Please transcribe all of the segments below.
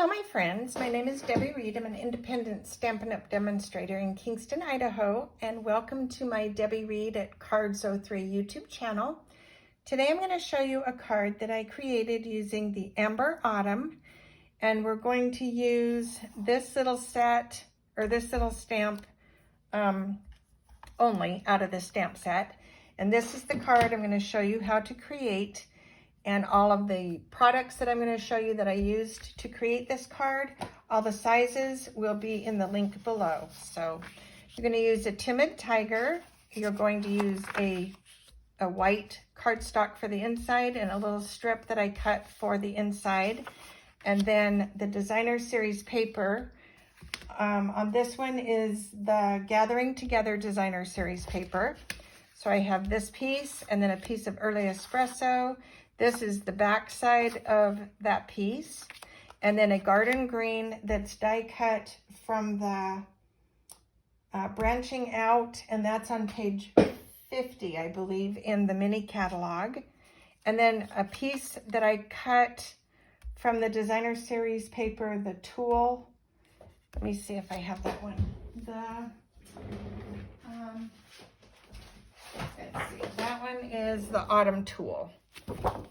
Hello, my friends. My name is Debbie Reed. I'm an independent Stampin' Up! Demonstrator in Kingston, Idaho, and welcome to my Debbie Reed at Cards03 YouTube channel. Today I'm going to show you a card that I created using the Amber Autumn, and we're going to use this little set, or this little stamp only out of the stamp set. And this is the card I'm going to show you how to create, and all of the products that I'm going to show you that I used to create this card. All the sizes will be in the link below. So you're going to use a Timid Tiger. You're going to use a white cardstock for the inside and a little strip that I cut for the inside. And then the Designer Series paper. On this one is the Gathering Together Designer Series paper. So I have this piece and then a piece of early espresso. This is the back side of that piece, and then a garden green that's die cut from the branching out, and that's on page 50, I believe, in the mini catalog. And then a piece that I cut from the Designer Series paper, the Toile. Let me see if I have that one. Let's see, that one is the Autumn Toile.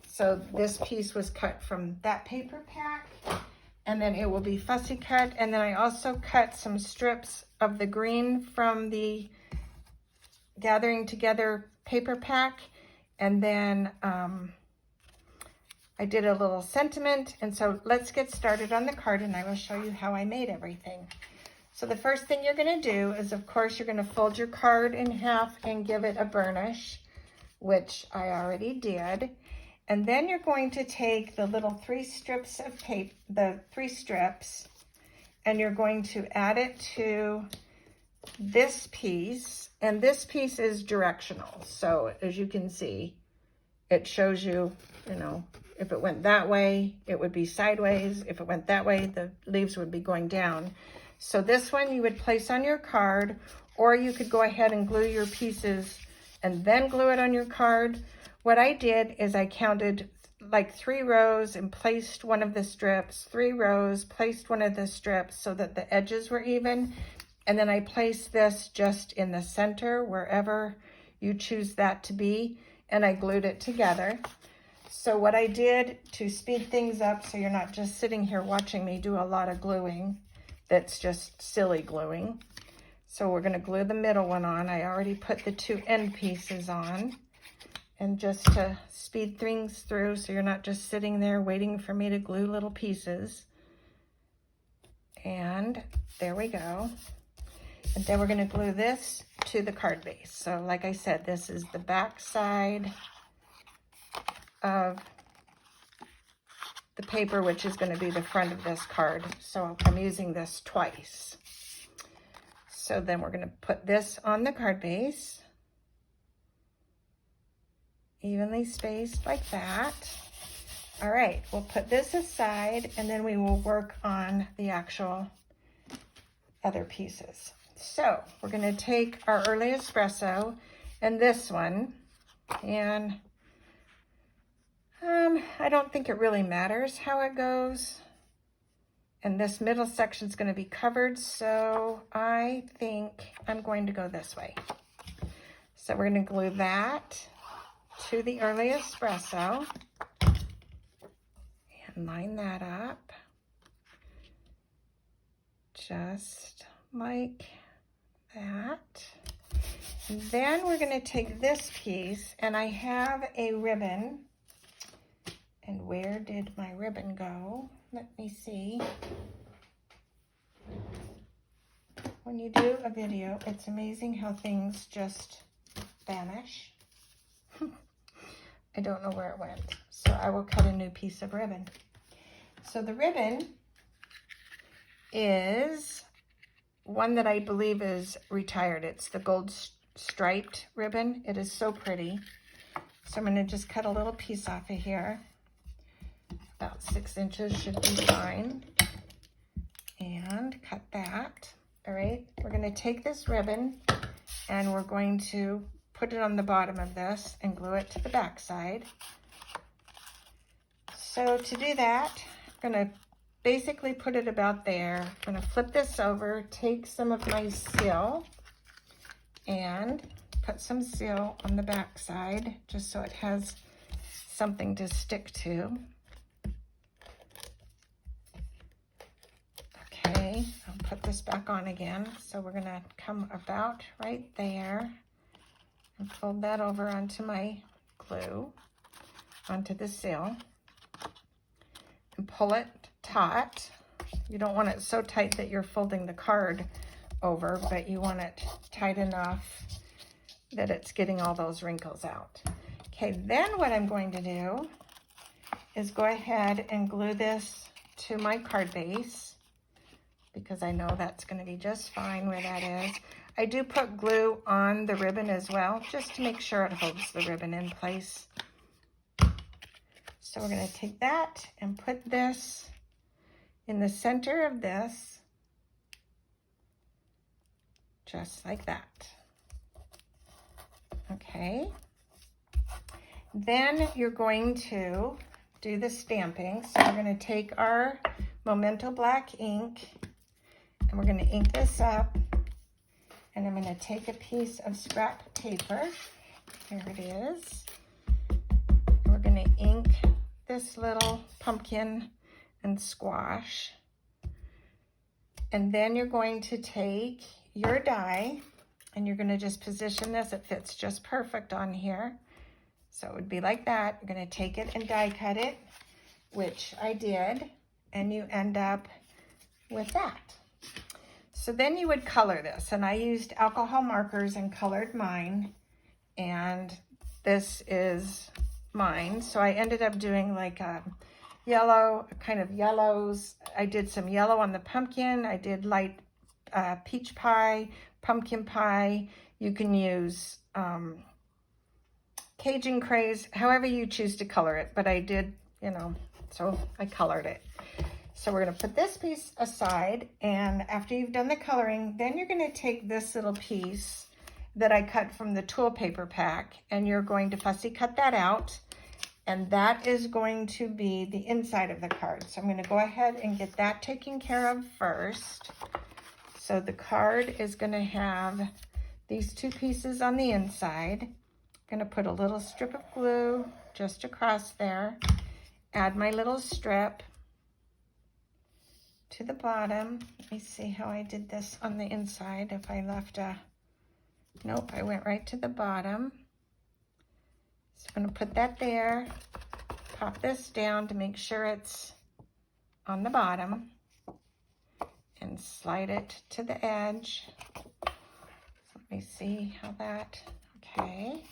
So this piece was cut from that paper pack, and then it will be fussy cut. And then I also cut some strips of the green from the Gathering Together paper pack. And then I did a little sentiment. And so let's get started on the card, and I will show you how I made everything. So the first thing you're going to do is, of course, you're going to fold your card in half and give it a burnish, which I already did. And then you're going to take the little 3 strips of tape, and you're going to add it to this piece. And this piece is directional. So as you can see, it shows you, if it went that way, it would be sideways. If it went that way, the leaves would be going down. So this one you would place on your card, or you could go ahead and glue your pieces and then glue it on your card. What I did is I counted like 3 rows and placed one of the strips, 3 rows, placed one of the strips so that the edges were even. And then I placed this just in the center, wherever you choose that to be, and I glued it together. So what I did to speed things up, so you're not just sitting here watching me do a lot of gluing, that's just silly gluing. So we're going to glue the middle one on. I already put the 2 end pieces on. And just to speed things through, so you're not just sitting there waiting for me to glue little pieces. And there we go. And then we're going to glue this to the card base. So like I said, this is the back side of the paper, which is going to be the front of this card. So I'm using this twice. So then we're going to put this on the card base, evenly spaced like that. All right, we'll put this aside, and then we will work on the actual other pieces. So we're going to take our early espresso and this one, and I don't think it really matters how it goes. And this middle section is going to be covered, so I think I'm going to go this way. So we're going to glue that to the early espresso and line that up just like that. And then we're going to take this piece, and I have a ribbon. And where did my ribbon go? Let me see. When you do a video, it's amazing how things just vanish. I don't know where it went, so I will cut a new piece of ribbon. So the ribbon is one that I believe is retired. It's the gold striped ribbon. It is so pretty. So I'm going to just cut a little piece off of here. About 6 inches should be fine. And cut that. All right, we're going to take this ribbon and we're going to put it on the bottom of this and glue it to the back side. So to do that, I'm going to basically put it about there. I'm going to flip this over, take some of my seal, and put some seal on the back side just so it has something to stick to. Okay, I'll put this back on again. So we're going to come about right there and fold that over onto my glue, onto the seal, and pull it taut. You don't want it so tight that you're folding the card over, but you want it tight enough that it's getting all those wrinkles out. Okay, then what I'm going to do is go ahead and glue this to my card base, because I know that's going to be just fine where that is. I do put glue on the ribbon as well, just to make sure it holds the ribbon in place. So we're going to take that and put this in the center of this, just like that. Okay. Then you're going to do the stamping. So we're going to take our Memento black ink and we're going to ink this up. And I'm going to take a piece of scrap paper. Here it is. And we're going to ink this little pumpkin and squash. And then you're going to take your die and you're going to just position this. It fits just perfect on here. So it would be like that. You're going to take it and die cut it, which I did, and you end up with that. So then you would color this, and I used alcohol markers and colored mine, and this is mine. So I ended up doing like a yellow, kind of yellows. I did some yellow on the pumpkin. I did light peach pie, pumpkin pie. You can use Cajun craze, however you choose to color it, but I did, you know, so I colored it. So we're going to put this piece aside, and after you've done the coloring, then you're going to take this little piece that I cut from the tool paper pack, and you're going to fussy cut that out, and that is going to be the inside of the card. So I'm going to go ahead and get that taken care of first. So the card is going to have these two pieces on the inside. I'm going to put a little strip of glue just across there, add my little strip to the bottom. Let me see how I did this on the inside. If I left a, nope, I went right to the bottom. So I'm going to put that there, pop this down to make sure it's on the bottom, and slide it to the edge. So let me see how that, okay.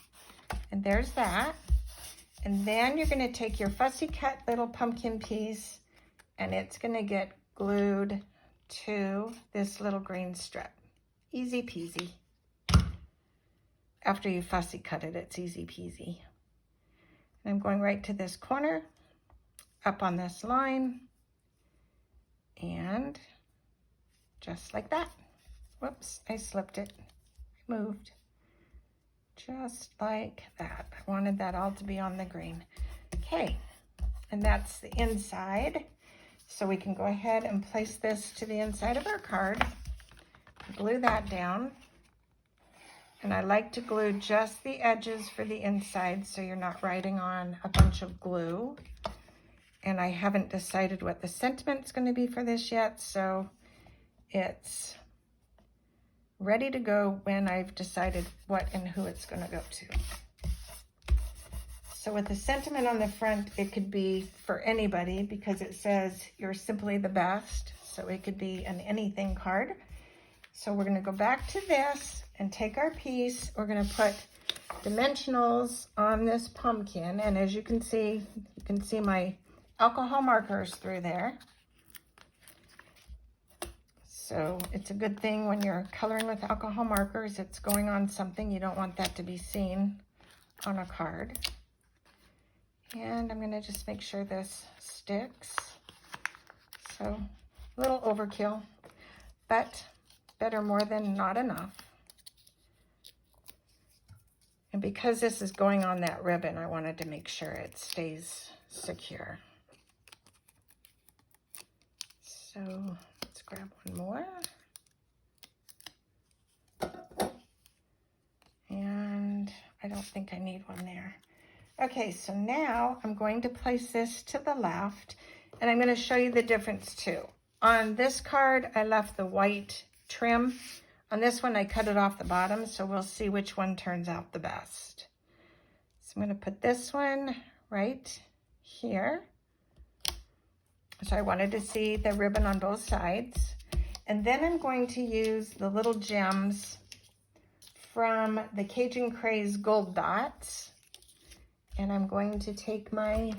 And there's that. And then you're going to take your fussy cut little pumpkin piece, and it's going to get glued to this little green strip. Easy peasy. After you fussy cut it, it's easy peasy. And I'm going right to this corner, up on this line, and just like that. Whoops, I slipped it. I moved. Just like that. I wanted that all to be on the green. Okay, and that's the inside. So we can go ahead and place this to the inside of our card. Glue that down. And I like to glue just the edges for the inside so you're not writing on a bunch of glue. And I haven't decided what the sentiment's going to be for this yet, so it's ready to go when I've decided what and who it's going to go to. So with the sentiment on the front, it could be for anybody because it says you're simply the best. So it could be an anything card. So we're going to go back to this and take our piece. We're going to put dimensionals on this pumpkin. And as you can see my alcohol markers through there. So it's a good thing when you're coloring with alcohol markers, it's going on something. You don't want that to be seen on a card. And I'm going to just make sure this sticks. So a little overkill, but better more than not enough. And because this is going on that ribbon, I wanted to make sure it stays secure. So let's grab one more. And I don't think I need one there. Okay, so now I'm going to place this to the left, and I'm going to show you the difference too. On this card, I left the white trim. On this one, I cut it off the bottom, so we'll see which one turns out the best. So I'm going to put this one right here. So I wanted to see the ribbon on both sides. And then I'm going to use the little gems from the Cajun Craze Gold Dots. And I'm going to take my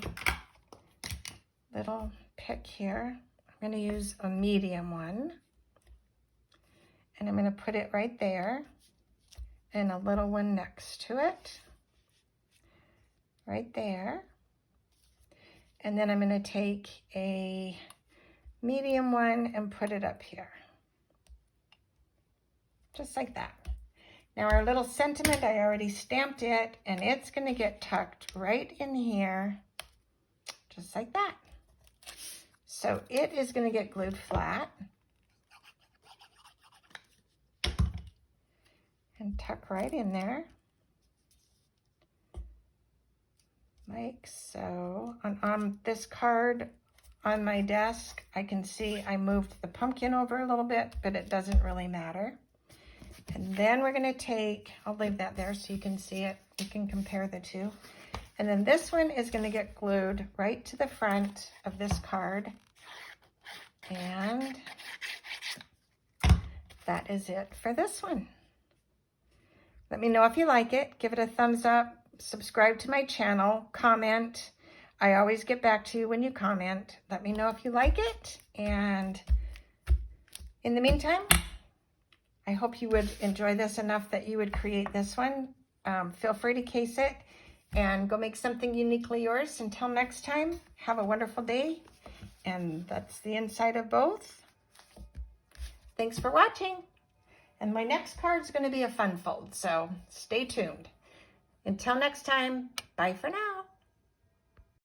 little pick here. I'm going to use a medium one. And I'm going to put it right there. And a little one next to it. Right there. And then I'm going to take a medium one and put it up here. Just like that. Now our little sentiment, I already stamped it, and it's going to get tucked right in here, just like that. So it is going to get glued flat and tuck right in there, like so. On this card on my desk, I can see I moved the pumpkin over a little bit, but it doesn't really matter. And then we're going to take, I'll leave that there so you can see it. You can compare the two. And then this one is going to get glued right to the front of this card. And that is it for this one. Let me know if you like it. Give it a thumbs up. Subscribe to my channel. Comment. I always get back to you when you comment. Let me know if you like it. And in the meantime, I hope you would enjoy this enough that you would create this one. Feel free to case it and go make something uniquely yours. Until next time, have a wonderful day. And that's the inside of both. Thanks for watching. And my next card is going to be a fun fold, so stay tuned. Until next time, bye for now.